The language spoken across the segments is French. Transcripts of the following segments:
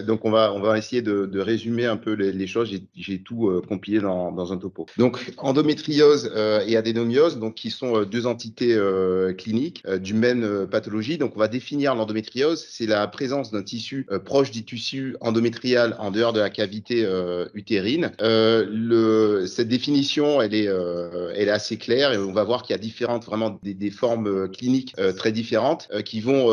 Donc, on va essayer de résumer un peu les choses. J'ai tout compilé dans un topo. Donc, endométriose et adénomiose, donc, qui sont deux entités cliniques d'une même pathologie. Donc, on va définir l'endométriose. C'est la présence d'un tissu proche du tissu endométrial en dehors de la cavité utérine. Cette définition, elle est assez claire et on va voir qu'il y a différentes, vraiment des formes cliniques très différentes qui vont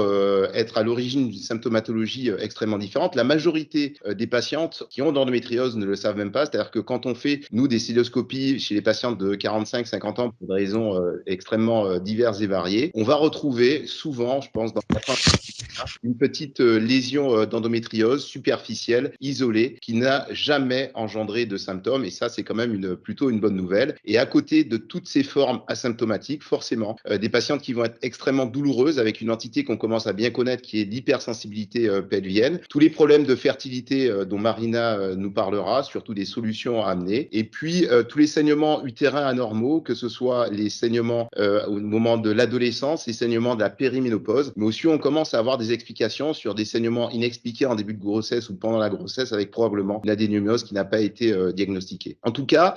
être à l'origine d'une symptomatologie extrêmement différente. La majorité des patientes qui ont de l'endométriose ne le savent même pas, c'est-à-dire que quand on fait, nous, des cystoscopies chez les patientes de 45-50 ans pour des raisons extrêmement diverses et variées, on va retrouver souvent, je pense, dans une petite lésion d'endométriose superficielle, isolée, qui n'a jamais engendré de symptômes. Et ça, c'est quand même plutôt une bonne nouvelle. Et à côté de toutes ces formes asymptomatiques, forcément, des patientes qui vont être extrêmement douloureuses avec une entité qu'on commence à bien connaître qui est l'hypersensibilité pelvienne. Tous les problèmes de fertilité dont Marina nous parlera, surtout des solutions à amener. Et puis, tous les saignements utérins anormaux, que ce soit les saignements au moment de l'adolescence, les saignements de la périménopause, mais aussi on commence à avoir des explications sur des saignements inexpliqués en début de grossesse ou pendant la grossesse avec probablement une adénomiose qui n'a pas été diagnostiquée. En tout cas,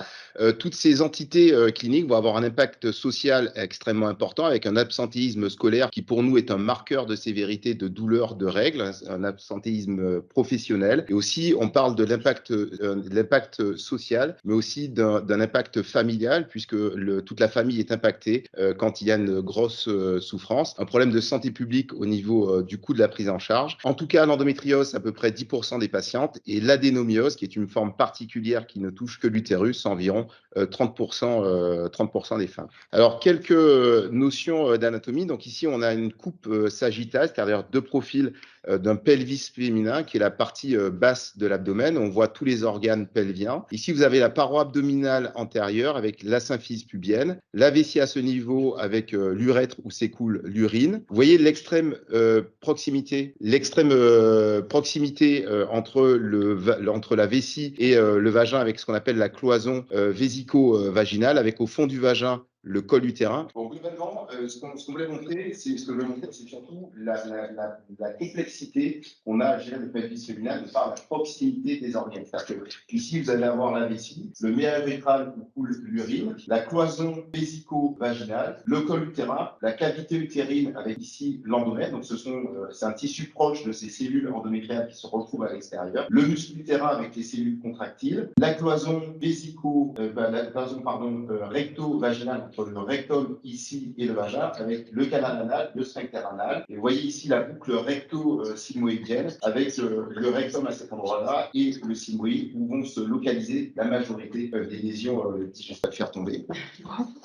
toutes ces entités cliniques vont avoir un impact social extrêmement important avec un absentéisme scolaire qui pour nous est un marqueur de sévérité de douleur de règles, un absentéisme professionnel. Et aussi, on parle de l'impact social, mais aussi d'un impact familial puisque toute la famille est impactée quand il y a une grosse souffrance. Un problème de santé publique au niveau du coût de la prise en charge. En tout cas, l'endométriose, c'est à peu près 10% des patientes et l'adénomiose, qui est une forme particulière qui ne touche que l'utérus, c'est environ 30% des femmes. Alors, quelques notions d'anatomie. Donc ici, on a une coupe sagittale, c'est-à-dire deux profils d'un pelvis féminin qui est la partie basse de l'abdomen. On voit tous les organes pelviens. Ici, vous avez la paroi abdominale antérieure avec la symphyse pubienne, la vessie à ce niveau avec l'urètre où s'écoule l'urine. Vous voyez l'extrême proximité entre la vessie et le vagin avec ce qu'on appelle la cloison vésico-vaginale, avec au fond du vagin le col utérin. Bon, globalement, ce qu'on voulait montrer, c'est surtout la complexité qu'on a à gérer le pelvis féminin de par la proximité des organes. C'est-à-dire que ici, vous allez avoir la vessie, le méa urétral où coule l'urine, la cloison vésico-vaginale, le col utérin, la cavité utérine avec ici l'endomètre. Donc, c'est un tissu proche de ces cellules endométriales qui se retrouvent à l'extérieur. Le muscle utérin avec les cellules contractiles, la cloison recto-vaginale entre le rectum ici et le vagin, avec le canal anal, le sphincter anal. Et vous voyez ici la boucle recto-sigmoïdienne avec le rectum à cet endroit-là et le sigmoïde où vont se localiser la majorité des lésions digestives. Je vais faire tomber.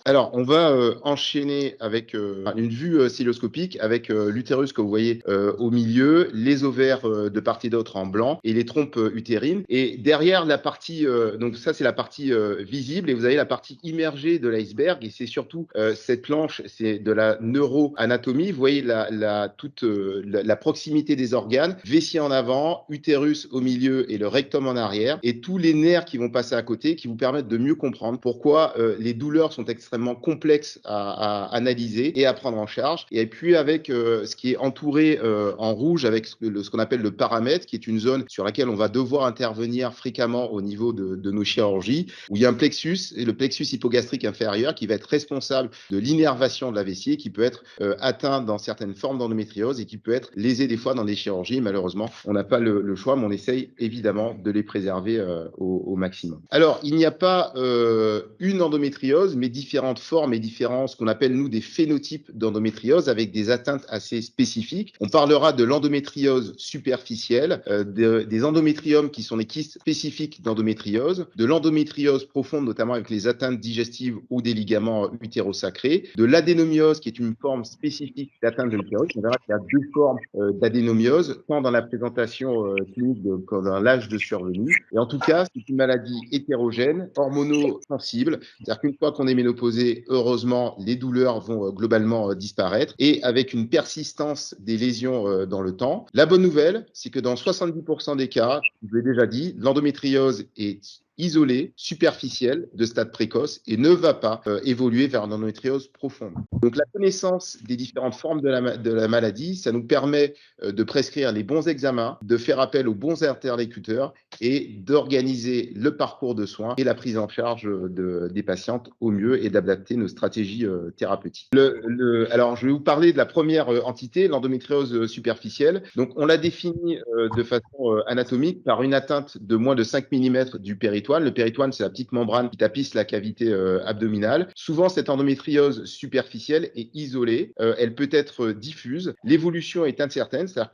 Alors, on va enchaîner avec une vue cystoscopique avec l'utérus que vous voyez au milieu, les ovaires de part et d'autre en blanc et les trompes utérines. Et derrière la partie, donc ça c'est la partie visible et vous avez la partie immergée de l'iceberg et c'est surtout cette planche, c'est de la neuroanatomie. Vous voyez toute la proximité des organes, vessie en avant, utérus au milieu et le rectum en arrière et tous les nerfs qui vont passer à côté qui vous permettent de mieux comprendre pourquoi les douleurs sont extrêmement complexes à analyser et à prendre en charge. Et puis avec ce qui est entouré en rouge avec ce qu'on appelle le paramètre, qui est une zone sur laquelle on va devoir intervenir fréquemment au niveau de nos chirurgies, où il y a un plexus, et le plexus hypogastrique inférieur, qui va être responsable de l'innervation de la vessie, qui peut être atteint dans certaines formes d'endométriose et qui peut être lésé des fois dans des chirurgies. Malheureusement, on n'a pas le choix, mais on essaye évidemment de les préserver au maximum. Alors, il n'y a pas une endométriose, mais différentes formes et différents, ce qu'on appelle nous des phénotypes d'endométriose avec des atteintes assez spécifiques. On parlera de l'endométriose superficielle, des endométriomes qui sont des kystes spécifiques d'endométriose, de l'endométriose profonde, notamment avec les atteintes digestives ou des ligaments utérosacrés, de l'adénomiose qui est une forme spécifique d'atteinte de l'utérus. On verra qu'il y a deux formes d'adénomiose, tant dans la présentation clinique que dans l'âge de survenue. Et en tout cas, c'est une maladie hétérogène, hormonosensible, c'est-à-dire qu'une fois qu'on est ménopausé, heureusement, les douleurs vont globalement disparaître et avec une persistance des lésions dans le temps. La bonne nouvelle, c'est que dans 70% des cas, je vous l'ai déjà dit, l'endométriose est isolée, superficielle, de stade précoce et ne va pas évoluer vers une endométriose profonde. Donc la connaissance des différentes formes de la maladie, ça nous permet de prescrire les bons examens, de faire appel aux bons interlocuteurs et d'organiser le parcours de soins et la prise en charge des patientes au mieux et d'adapter nos stratégies thérapeutiques. Alors, je vais vous parler de la première entité, l'endométriose superficielle. Donc, on l'a définie de façon anatomique par une atteinte de moins de 5 mm du péritoine. Le péritoine, c'est la petite membrane qui tapisse la cavité abdominale. Souvent, cette endométriose superficielle est isolée. Elle peut être diffuse. L'évolution est incertaine, c'est-à-dire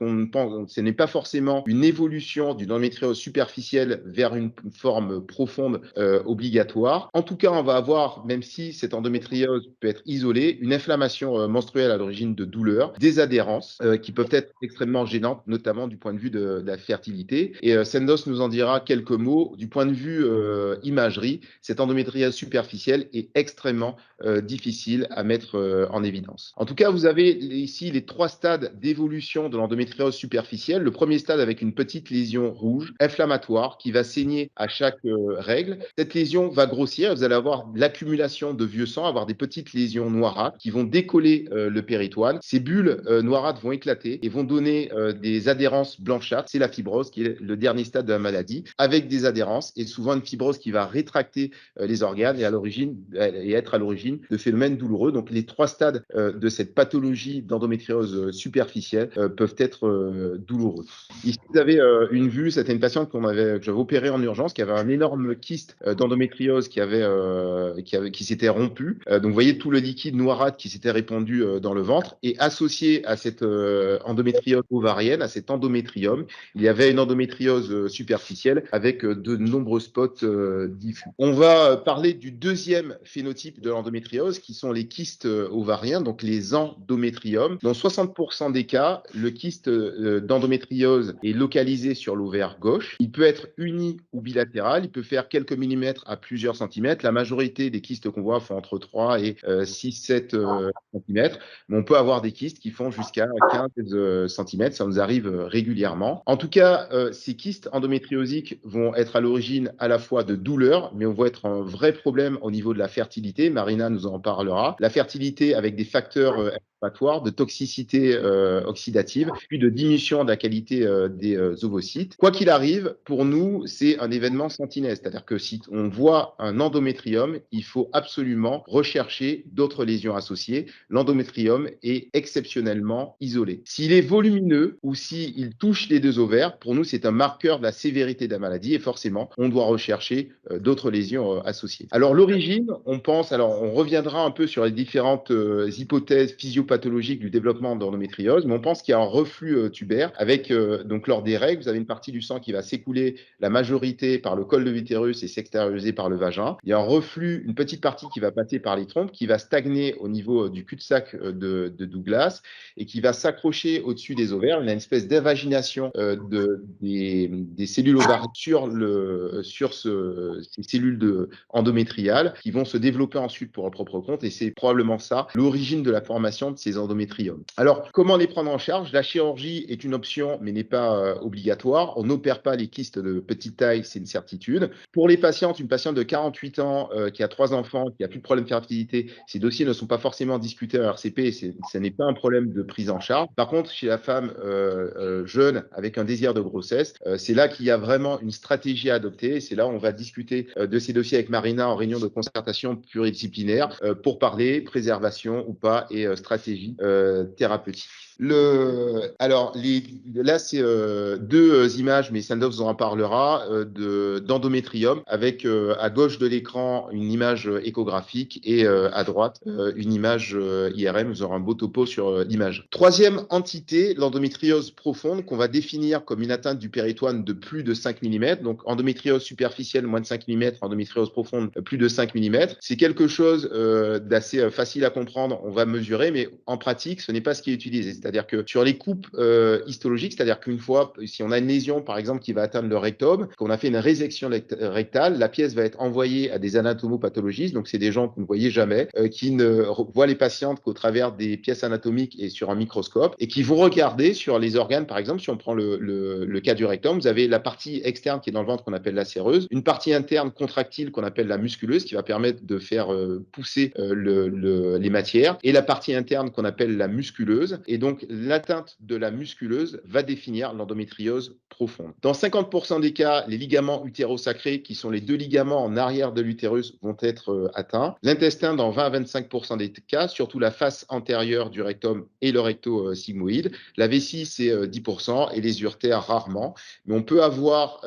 ce n'est pas forcément une évolution d'une endométriose superficielle vers une forme profonde obligatoire. En tout cas, on va avoir, même si cette endométriose peut être isolée, une inflammation menstruelle à l'origine de douleurs, des adhérences qui peuvent être extrêmement gênantes, notamment du point de vue de la fertilité. Et Sandoz nous en dira quelques mots. Du point de vue imagerie, cette endométriose superficielle est extrêmement difficile à mettre en évidence. En tout cas, vous avez ici les 3 stades d'évolution de l'endométriose superficielle. Le premier stade avec une petite lésion rouge, inflammatoire, qui va saigner à chaque règle. Cette lésion va grossir, vous allez avoir l'accumulation de vieux sang, avoir des petites lésions noirâtres qui vont décoller le péritoine. Ces bulles noirâtres vont éclater et vont donner des adhérences blanchâtres. C'est la fibrose qui est le dernier stade de la maladie, avec des adhérences et souvent une fibrose qui va rétracter les organes et être à l'origine de phénomènes douloureux. Donc les 3 stades de cette pathologie d'endométriose superficielle peuvent être douloureux. Ici, vous avez une vue, c'était une patiente que j'avais opérée en urgence, qui avait un énorme kyste d'endométriose qui s'était rompu. Donc vous voyez tout le liquide noirâtre qui s'était répandu dans le ventre, et associé à cette endométriose ovarienne, à cet endométrium, il y avait une endométriose superficielle avec de nombreux spots diffus. On va parler du deuxième phénotype de l'endométriose, qui sont les kystes ovariens, donc les endométriums. Dans 60% des cas, le kyste d'endométriose est localisé sur l'ovaire gauche. Il peut être uni ou bilatéral, il peut faire quelques millimètres à plusieurs centimètres. La majorité des kystes qu'on voit font entre 3 et 6-7 centimètres, mais on peut avoir des kystes qui font jusqu'à 15 centimètres, ça nous arrive régulièrement. En tout cas, ces kystes endométriosiques vont être à l'origine à la fois de douleurs, mais on va être un vrai problème au niveau de la fertilité. Marina nous en parlera. La fertilité avec des facteurs de toxicité oxydative, puis de diminution de la qualité des ovocytes. Quoi qu'il arrive, pour nous, c'est un événement sentinelle, c'est-à-dire que si on voit un endométrium, il faut absolument rechercher d'autres lésions associées. L'endométrium est exceptionnellement isolé. S'il est volumineux ou s'il touche les 2 ovaires, pour nous, c'est un marqueur de la sévérité de la maladie et forcément, on doit rechercher d'autres lésions associées. Alors, l'origine, on reviendra un peu sur les différentes hypothèses physiopathologiques du développement d'endométriose, mais on pense qu'il y a un reflux tubaire avec, donc lors des règles, vous avez une partie du sang qui va s'écouler, la majorité par le col de l'utérus et s'extérioriser par le vagin. Il y a un reflux, une petite partie qui va passer par les trompes, qui va stagner au niveau du cul-de-sac de Douglas et qui va s'accrocher au-dessus des ovaires. Il y a une espèce d'invagination des cellules ovariennes sur ces cellules endométriales qui vont se développer ensuite pour leur propre compte, et c'est probablement ça l'origine de la formation de ces endométriomes. Alors, comment les prendre en charge? La chirurgie est une option, mais n'est pas obligatoire. On n'opère pas les kystes de petite taille, c'est une certitude. Pour les patientes, une patiente de 48 ans qui a 3 enfants, qui a plus de problème de fertilité, ces dossiers ne sont pas forcément discutés à RCP, et ce n'est pas un problème de prise en charge. Par contre, chez la femme jeune avec un désir de grossesse, c'est là qu'il y a vraiment une stratégie à adopter. C'est là où on va discuter de ces dossiers avec Marina en réunion de concertation pluridisciplinaire pour parler préservation ou pas et stratégie thérapeutique. Là, c'est 2 images, mais Sandoz vous en parlera, d'endométrium, avec à gauche de l'écran une image échographique et à droite une image IRM. Vous aurez un beau topo sur l'image. Troisième entité, l'endométriose profonde, qu'on va définir comme une atteinte du péritoine de plus de 5 mm. Donc, endométriose superficielle, moins de 5 mm, endométriose profonde, plus de 5 mm. C'est quelque chose d'assez facile à comprendre, on va mesurer, mais en pratique, ce n'est pas ce qui est utilisé. c'est-à-dire que sur les coupes histologiques, c'est-à-dire qu'une fois, si on a une lésion, par exemple, qui va atteindre le rectum, qu'on a fait une résection rectale, la pièce va être envoyée à des anatomopathologistes, donc c'est des gens que vous ne voyez jamais, qui ne voient les patientes qu'au travers des pièces anatomiques et sur un microscope, et qui vont regarder sur les organes, par exemple, si on prend le cas du rectum, vous avez la partie externe qui est dans le ventre qu'on appelle la séreuse, une partie interne contractile qu'on appelle la musculeuse, qui va permettre de faire pousser les matières, et la partie interne qu'on appelle la musculeuse. Et donc, l'atteinte de la musculeuse va définir l'endométriose profonde. Dans 50% des cas, les ligaments utérosacrés, qui sont les deux ligaments en arrière de l'utérus, vont être atteints. L'intestin, dans 20 à 25% des cas, surtout la face antérieure du rectum et le recto-sigmoïde. La vessie, c'est 10% et les uretères, rarement. Mais on peut avoir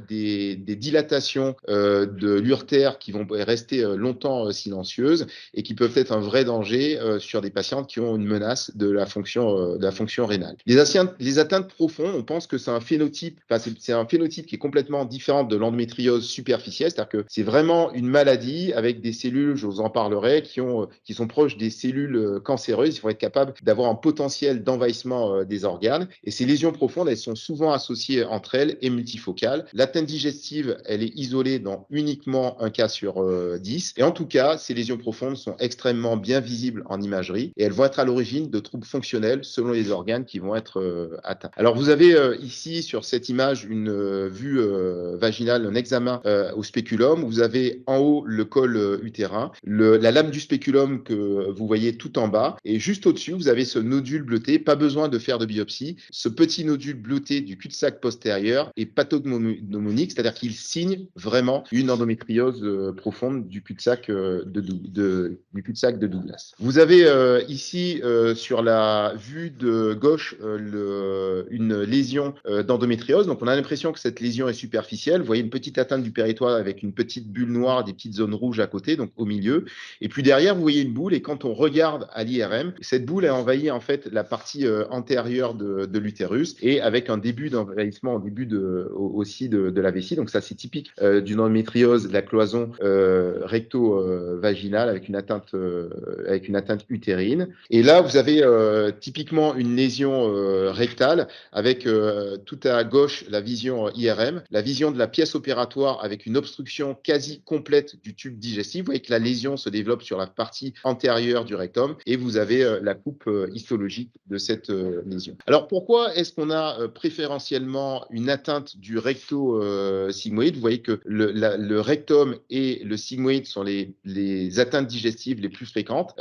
des dilatations de l'urtère qui vont rester longtemps silencieuses et qui peuvent être un vrai danger sur des patientes qui ont une menace de la fonction rénale. Les atteintes profondes, on pense que c'est un phénotype qui est complètement différent de l'endométriose superficielle, c'est-à-dire que c'est vraiment une maladie avec des cellules, je vous en parlerai, qui sont proches des cellules cancéreuses. Il faut être capable d'avoir un potentiel d'envahissement des organes. Et ces lésions profondes, elles sont souvent associées entre elles et multifocales. L'atteinte digestive, elle est isolée dans uniquement un cas sur 10. Et en tout cas, ces lésions profondes sont extrêmement bien visibles en imagerie et elles vont être à l'origine de troubles fonctionnels selon les organes qui vont être atteints. Alors, vous avez ici sur cette image une vue vaginale, un examen au spéculum. Vous avez en haut le col utérin, la lame du spéculum que vous voyez tout en bas, et juste au-dessus, vous avez ce nodule bleuté. Pas besoin de faire de biopsie. Ce petit nodule bleuté du cul-de-sac postérieur est pathognomonique, c'est-à-dire qu'il signe vraiment une endométriose profonde du cul-de-sac du cul-de-sac de Douglas. Vous avez ici sur la vue de gauche une lésion d'endométriose. Donc on a l'impression que cette lésion est superficielle. Vous voyez une petite atteinte du péritoire avec une petite bulle noire, des petites zones rouges à côté, donc au milieu. Et puis derrière, vous voyez une boule. Et quand on regarde à l'IRM, cette boule a envahi en fait la partie antérieure de l'utérus et avec un début d'envahissement au début aussi de la vessie. Donc ça, c'est typique d'une endométriose, la cloison recto-vaginale avec une atteinte utérine. Et là, vous avez typiquement une lésion rectale avec tout à gauche la vision IRM, la vision de la pièce opératoire avec une obstruction quasi complète du tube digestif. Vous voyez que la lésion se développe sur la partie antérieure du rectum et vous avez la coupe histologique de cette lésion. Alors, pourquoi est-ce qu'on a préférentiellement une atteinte du recto-sigmoïde? Vous voyez que le rectum et le sigmoïde sont les atteintes digestives les plus fréquentes.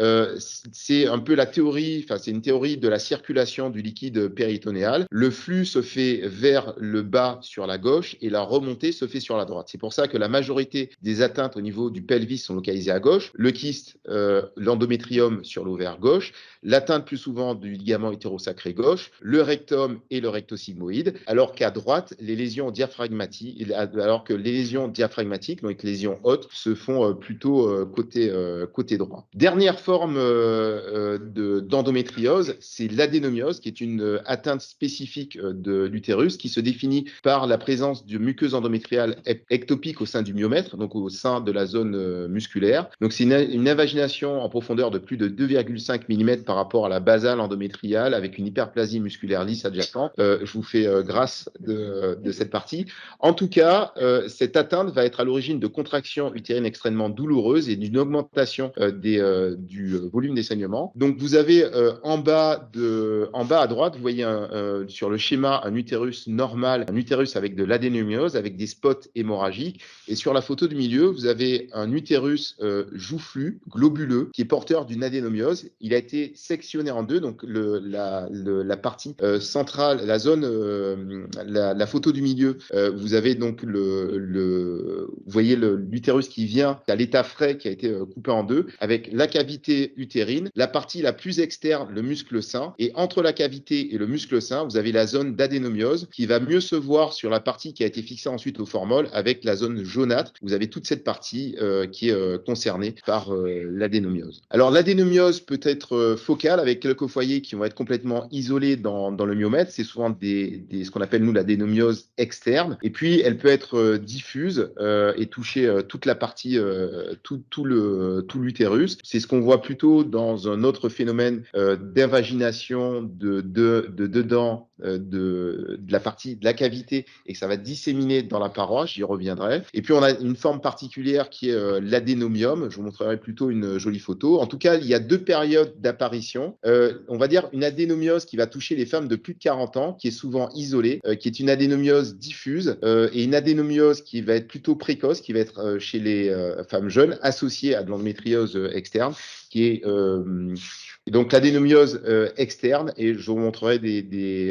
C'est un peu c'est une théorie de la circulation du liquide péritonéal. Le flux se fait vers le bas sur la gauche et la remontée se fait sur la droite. C'est pour ça que la majorité des atteintes au niveau du pelvis sont localisées à gauche. Le kyste, l'endométrium sur l'ovaire gauche, l'atteinte plus souvent du ligament utérosacré gauche, le rectum et le rectosigmoïde, alors qu'à droite, les lésions diaphragmatiques, donc les lésions hautes, se font plutôt côté droit. Dernière forme d'endométriose, c'est l'adénomiose, qui est une atteinte spécifique de l'utérus, qui se définit par la présence de muqueuse endométriale ectopique au sein du myomètre, donc au sein de la zone musculaire. Donc c'est une invagination en profondeur de plus de 2,5 mm par rapport à la basale endométriale, avec une hyperplasie musculaire lisse adjacente. Je vous fais grâce de cette partie. En tout cas, cette atteinte va être à l'origine de contractions utérines extrêmement douloureuses et d'une augmentation du volume des saignements. Donc, vous avez en bas à droite, vous voyez sur le schéma un utérus normal, un utérus avec de l'adénomiose, avec des spots hémorragiques. Et sur la photo du milieu, vous avez un utérus joufflu, globuleux, qui est porteur d'une adénomiose. Il a été sectionné en deux, donc la partie centrale, la zone, la photo du milieu, vous avez donc vous voyez l'utérus qui vient à l'état frais, qui a été coupé en deux, avec la cavité utérine, la partie la plus externe, le muscle sein, et entre la cavité et le muscle sein, vous avez la zone d'adénomiose qui va mieux se voir sur la partie qui a été fixée ensuite au formol avec la zone jaunâtre. Vous avez toute cette partie qui est concernée par l'adénomiose. Alors l'adénomiose peut être focale avec quelques foyers qui vont être complètement isolés dans le myomètre. C'est souvent ce qu'on appelle, nous, l'adénomiose externe. Et puis, elle peut être diffuse et toucher toute la partie, tout l'utérus. C'est ce qu'on voit plutôt dans un autre phénomène d'invagination dedans de la partie de la cavité et que ça va disséminer dans la paroi, j'y reviendrai. Et puis on a une forme particulière qui est l'adénomium, je vous montrerai plutôt une jolie photo. En tout cas, il y a deux périodes d'apparition. On va dire une adénomiose qui va toucher les femmes de plus de 40 ans, qui est souvent isolée, qui est une adénomiose diffuse, et une adénomiose qui va être plutôt précoce, qui va être chez les femmes jeunes, associée à de l'endométriose externe, qui est donc l'adénomiose externe, et je vous montrerai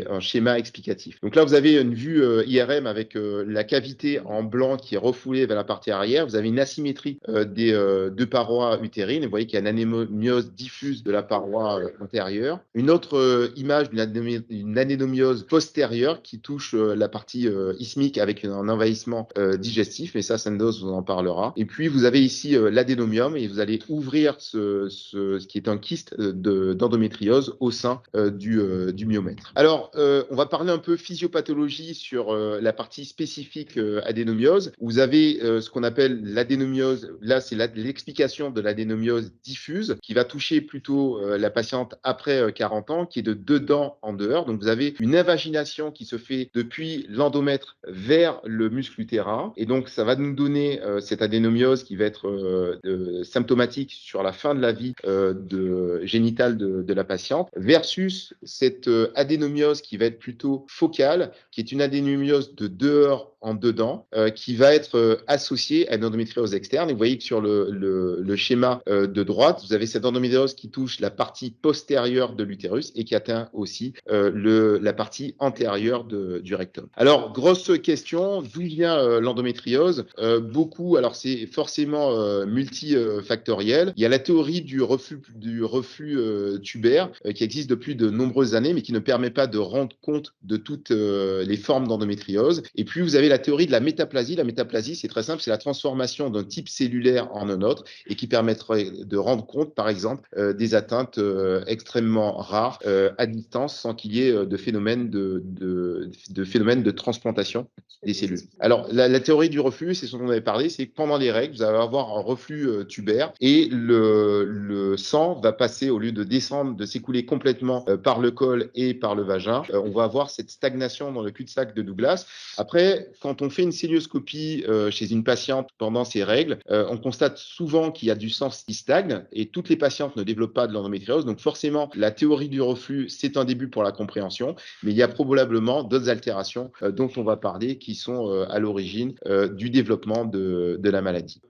un schéma explicatif. Donc là, vous avez une vue IRM avec la cavité en blanc qui est refoulée vers la partie arrière. Vous avez une asymétrie des deux parois utérines. Vous voyez qu'il y a une adénomiose diffuse de la paroi antérieure. Une autre image d'une adénomiose postérieure qui touche la partie isthmique avec un envahissement digestif, mais ça, Sandoz vous en parlera. Et puis, vous avez ici l'adénomium et vous allez ouvrir ce qui est un kyste d'endométriose au sein du myomètre. Alors, on va parler un peu physiopathologie sur la partie spécifique adénomiose. Vous avez ce qu'on appelle l'adénomiose. Là, c'est l'explication de l'adénomiose diffuse qui va toucher plutôt la patiente après 40 ans, qui est de dedans en dehors. Donc, vous avez une invagination qui se fait depuis l'endomètre vers le muscle utérin. Et donc, ça va nous donner cette adénomiose qui va être symptomatique sur la fin de la vie génitale de la patiente, versus cette adénomiose qui va être plutôt focale, qui est une adénomiose de dehors en dedans, qui va être associée à une endométriose externe. Et vous voyez que sur le schéma de droite, vous avez cette endométriose qui touche la partie postérieure de l'utérus et qui atteint aussi la partie antérieure du rectum. Alors, grosse question, d'où vient l'endométriose? Alors c'est forcément multifactoriel. Il y a la théorie du reflux tubaire qui existe depuis de nombreuses années, mais qui ne permet pas de rendre compte de toutes les formes d'endométriose. Et puis, vous avez la théorie de la métaplasie. La métaplasie, c'est très simple, c'est la transformation d'un type cellulaire en un autre et qui permettrait de rendre compte, par exemple, des atteintes extrêmement rares à distance sans qu'il y ait de phénomène de transplantation des cellules. Alors, la théorie du reflux, c'est ce dont on avait parlé, c'est que pendant les règles, vous allez avoir un reflux tubaire et le sang va passer, au lieu de descendre, de s'écouler complètement par le col et par le vagin, on va avoir cette stagnation dans le cul-de-sac de Douglas. Après, quand on fait une célioscopie chez une patiente pendant ces règles, on constate souvent qu'il y a du sang qui stagne et toutes les patientes ne développent pas de l'endométriose. Donc forcément, la théorie du reflux, c'est un début pour la compréhension, mais il y a probablement d'autres altérations dont on va parler qui sont à l'origine du développement de la maladie.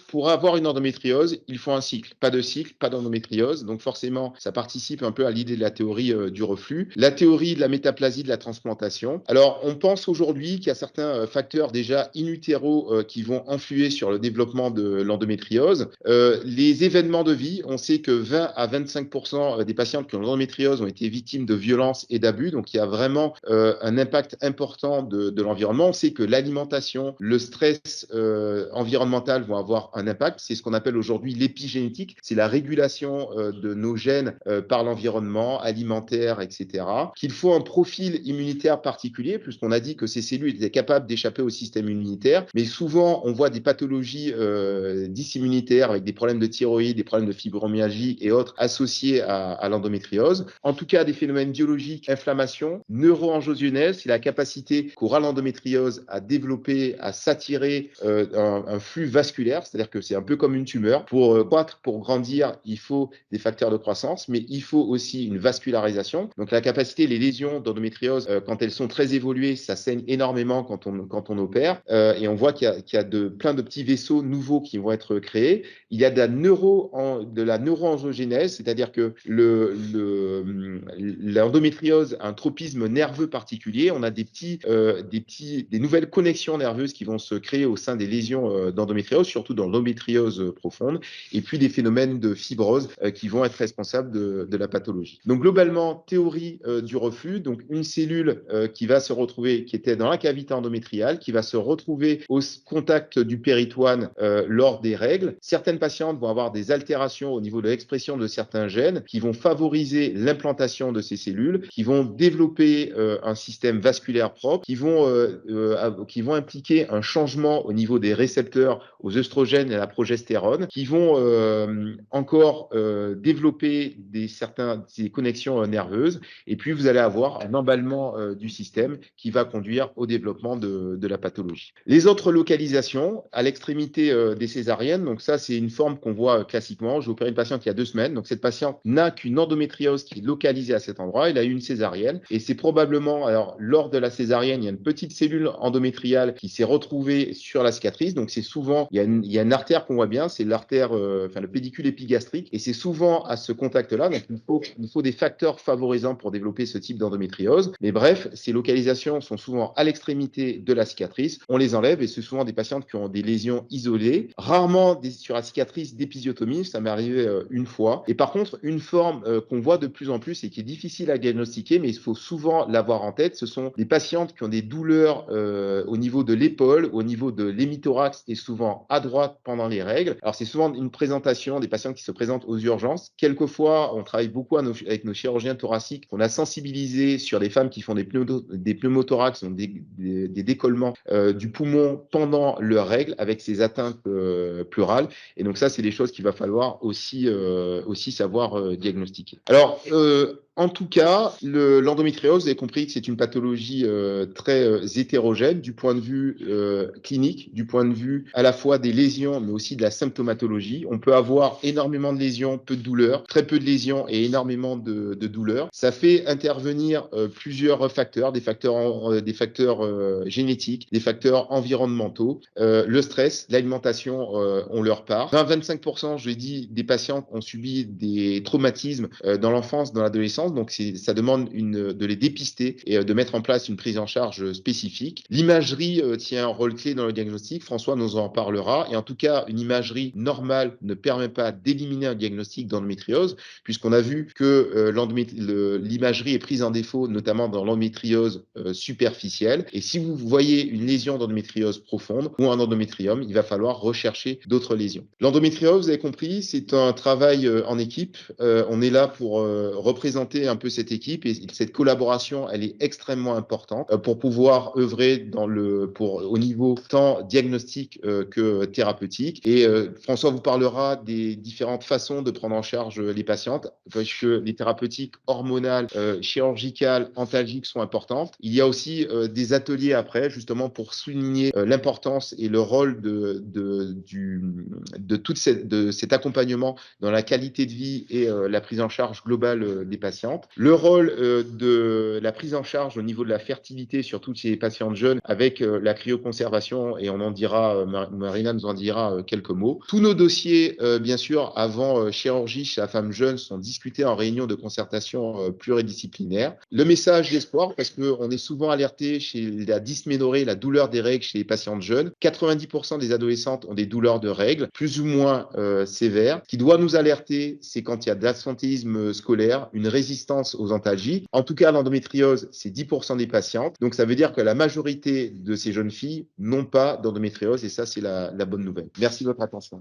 Pour avoir une endométriose, il faut un cycle. Pas de cycle, pas d'endométriose. Donc forcément, ça participe un peu à l'idée de la théorie du reflux. La théorie de la métaplasie, de la transplantation. Alors, on pense aujourd'hui qu'il y a certains facteurs déjà in utero qui vont influer sur le développement de l'endométriose. Les événements de vie, on sait que 20 à 25% des patientes qui ont l'endométriose ont été victimes de violences et d'abus. Donc, il y a vraiment un impact important de l'environnement. On sait que l'alimentation, le stress environnemental vont avoir un impact. C'est ce qu'on appelle aujourd'hui l'épigénétique. C'est la régulation de nos gènes par l'environnement alimentaire, etc. Qu'il faut un profil immunitaire particulier, puisqu'on a dit que ces cellules étaient capables d'échapper au système immunitaire. Mais souvent, on voit des pathologies dysimmunitaires avec des problèmes de thyroïde, des problèmes de fibromyalgie et autres associés à l'endométriose. En tout cas, des phénomènes biologiques, inflammation, neuroangiogenèse, c'est la capacité qu'aura l'endométriose à développer, à s'attirer un flux vasculaire, c'est-à-dire que c'est un peu comme une tumeur. Pour croître, pour grandir, il faut des facteurs de croissance, mais il faut aussi une vascularisation. Donc la capacité, les lésions d'endométriose, quand elles sont très évoluées, ça saigne énormément quand on opère. Et on voit qu'il y a plein de petits vaisseaux nouveaux qui vont être créés. Il y a de la neuroangiogénèse, c'est-à-dire que l'endométriose a un tropisme nerveux particulier. On a des nouvelles connexions nerveuses qui vont se créer au sein des lésions d'endométriose, surtout dans l'endométriose profonde, et puis des phénomènes de fibrose qui vont être responsables de la pathologie. Donc globalement, théorie du reflux, donc une cellule qui va se retrouver, qui était dans la cavité endométriale, qui va se retrouver au contact du péritoine lors des règles. Certaines patientes vont avoir des altérations au niveau de l'expression de certains gènes qui vont favoriser l'implantation de ces cellules, qui vont développer un système vasculaire propre, qui vont impliquer un changement au niveau des récepteurs aux œstrogènes et à la progestérone, qui vont encore développer des connexions nerveuses, et puis vous allez avoir un emballement du système qui va conduire au développement de la pathologie. Les autres localisations, à l'extrémité des césariennes, donc ça c'est une forme qu'on voit classiquement. J'ai opéré une patiente il y a 2 semaines, donc cette patiente n'a qu'une endométriose qui est localisée à cet endroit, elle a eu une césarienne, et c'est probablement, alors lors de la césarienne, il y a une petite cellule endométriale qui s'est retrouvée sur la cicatrice, donc c'est souvent, il y a une artère qu'on voit bien, c'est l'artère, le pédicule épigastrique, et c'est souvent à ce contact-là, donc il faut des facteurs favorisants pour développer ce type d'endométriose, mais bref, ces localisations sont souvent à l'extrémité de la cicatrice, on les enlève, et c'est souvent des patientes qui ont des lésions isolées, rarement sur la cicatrice d'épisiotomie, ça m'est arrivé une fois, et par contre, une forme qu'on voit de plus en plus et qui est difficile à diagnostiquer, mais il faut souvent l'avoir en tête, ce sont des patientes qui ont des douleurs au niveau de l'épaule, au niveau de l'hémithorax, et souvent à droite pendant les règles. Alors c'est souvent une présentation des patients qui se présentent aux urgences. Quelquefois, on travaille beaucoup avec nos chirurgiens thoraciques. On a sensibilisé sur les femmes qui font des pneumothorax, donc des décollements du poumon pendant leurs règles avec ces atteintes pleurales. Et donc ça, c'est des choses qu'il va falloir aussi savoir diagnostiquer. Alors, en tout cas, l'endométriose, vous avez compris que c'est une pathologie très hétérogène du point de vue clinique, du point de vue à la fois des lésions, mais aussi de la symptomatologie. On peut avoir énormément de lésions, peu de douleurs, très peu de lésions et énormément de douleurs. Ça fait intervenir plusieurs facteurs, des facteurs génétiques, des facteurs environnementaux, le stress, l'alimentation ont leur part. 20-25%, je l'ai dit, des patientes ont subi des traumatismes dans l'enfance, dans l'adolescence. Donc, ça demande de les dépister et de mettre en place une prise en charge spécifique. L'imagerie tient un rôle clé dans le diagnostic. François nous en parlera. Et en tout cas, une imagerie normale ne permet pas d'éliminer un diagnostic d'endométriose, puisqu'on a vu que l'imagerie est prise en défaut, notamment dans l'endométriose superficielle. Et si vous voyez une lésion d'endométriose profonde ou un endométrium, il va falloir rechercher d'autres lésions. L'endométriose, vous avez compris, c'est un travail en équipe. On est là pour représenter un peu cette équipe, et cette collaboration, elle est extrêmement importante pour pouvoir œuvrer au niveau tant diagnostic que thérapeutique. Et François vous parlera des différentes façons de prendre en charge les patientes, parce que les thérapeutiques hormonales, chirurgicales, antalgiques sont importantes. Il y a aussi des ateliers après, justement pour souligner l'importance et le rôle de cet accompagnement dans la qualité de vie et la prise en charge globale des patientes. Le rôle de la prise en charge au niveau de la fertilité sur toutes ces patientes jeunes avec la cryoconservation, et Marina nous en dira quelques mots. Tous nos dossiers, bien sûr, avant chirurgie chez la femme jeune, sont discutés en réunion de concertation pluridisciplinaire. Le message d'espoir, parce qu'on est souvent alerté chez la dysménorrhée, la douleur des règles chez les patientes jeunes. 90% des adolescentes ont des douleurs de règles, plus ou moins sévères. Ce qui doit nous alerter, c'est quand il y a de l'absentéisme scolaire, une résistance aux antalgies. En tout cas, l'endométriose, c'est 10% des patientes. Donc, ça veut dire que la majorité de ces jeunes filles n'ont pas d'endométriose, et ça, c'est la bonne nouvelle. Merci de votre attention.